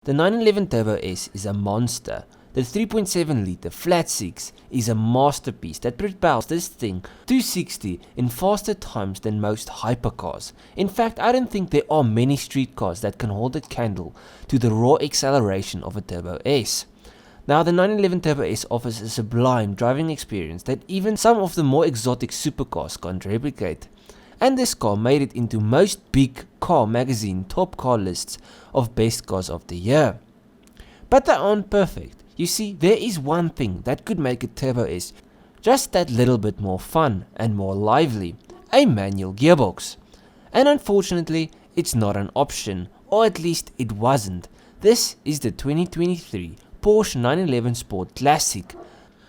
The 911 Turbo S is a monster. The 3.7 litre flat 6 is a masterpiece that propels this thing 260 in faster times than most hypercars. In fact, I don't think there are many street cars that can hold a candle to the raw acceleration of a Turbo S. Now, the 911 Turbo S offers a sublime driving experience that even some of the more exotic supercars can't replicate. And this car made it into most big car magazine top car lists of best cars of the year. But they aren't perfect. You see, there is one thing that could make a Turbo S just that little bit more fun and more lively: a manual gearbox. And unfortunately, it's not an option, or at least it wasn't. This is the 2023 Porsche 911 Sport Classic.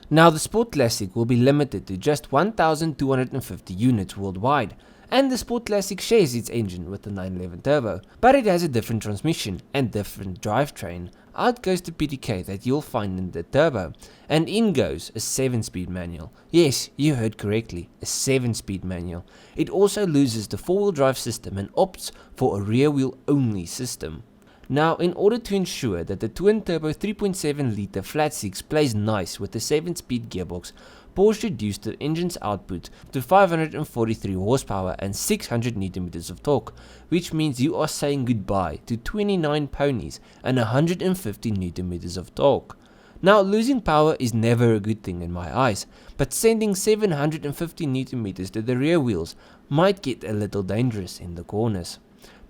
Now, the Sport Classic will be limited to just 1,250 units worldwide, and the Sport Classic shares its engine with the 911 Turbo, but it has a different transmission and different drivetrain. Out goes the PDK that you'll find in the Turbo, and in goes a 7-speed manual. Yes, you heard correctly, a 7-speed manual. It also loses the 4-wheel drive system and opts for a rear-wheel only system. Now, in order to ensure that the twin-turbo 3.7 litre flat 6 plays nice with the 7-speed gearbox, Porsche reduced the engine's output to 543 horsepower and 600 Nm of torque, which means you are saying goodbye to 29 ponies and 150 Nm of torque. Now, losing power is never a good thing in my eyes, but sending 750 Nm to the rear wheels might get a little dangerous in the corners.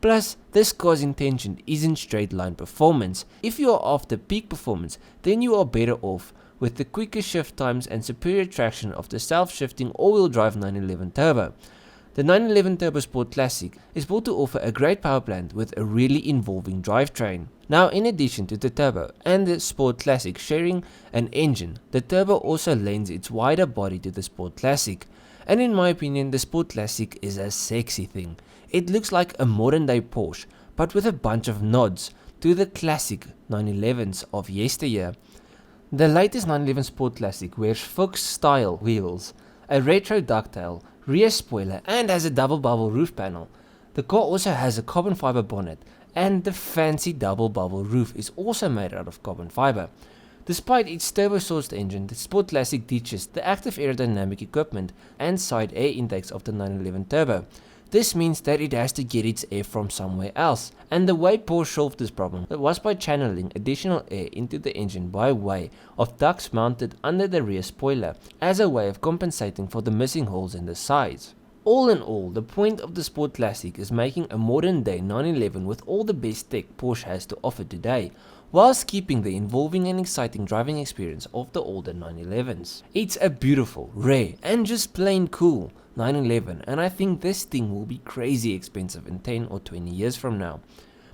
Plus, this car's intention isn't straight line performance. If you are after peak performance, then you are better off with the quicker shift times and superior traction of the self-shifting all-wheel drive 911 Turbo. The 911 Turbo Sport Classic is built to offer a great power plant with a really involving drivetrain. Now, in addition to the Turbo and the Sport Classic sharing an engine, the Turbo also lends its wider body to the Sport Classic. And in my opinion, the Sport Classic is a sexy thing. It looks like a modern day Porsche, but with a bunch of nods to the classic 911s of yesteryear. The latest 911 Sport Classic wears Fuchs style wheels, a retro ducktail, rear spoiler, and has a double bubble roof panel. The car also has a carbon fiber bonnet, and the fancy double bubble roof is also made out of carbon fiber. Despite its turbo-sourced engine, the Sport Classic ditches the active aerodynamic equipment and side air intakes of the 911 Turbo. This means that it has to get its air from somewhere else, and the way Porsche solved this problem was by channeling additional air into the engine by way of ducts mounted under the rear spoiler, as a way of compensating for the missing holes in the sides. All in all, the point of the Sport Classic is making a modern day 911 with all the best tech Porsche has to offer today, whilst keeping the involving and exciting driving experience of the older 911s. It's a beautiful, rare, and just plain cool 911, and I think this thing will be crazy expensive in 10 or 20 years from now.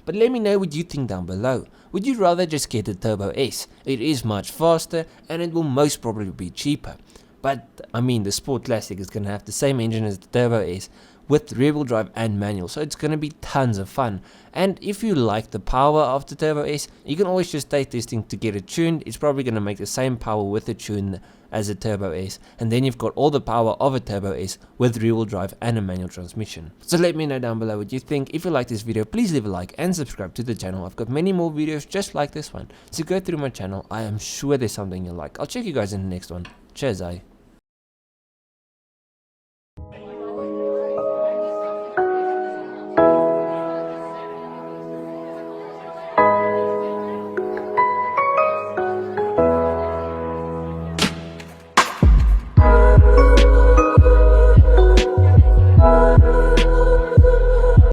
But let me know what you think down below. Would you rather just get a Turbo S? It is much faster and it will most probably be cheaper. But I mean, the Sport Classic is going to have the same engine as the Turbo S with rear-wheel drive and manual, so it's going to be tons of fun. And if you like the power of the Turbo S, you can always just take this thing to get it tuned. It's probably going to make the same power with a tune as a Turbo S, and then you've got all the power of a Turbo S with rear-wheel drive and a manual transmission. So let me know down below what you think. If you like this video, please leave a like and subscribe to the channel. I've got many more videos just like this one, so go through my channel. I am sure there's something you like. I'll check you guys in the next one. Cheers,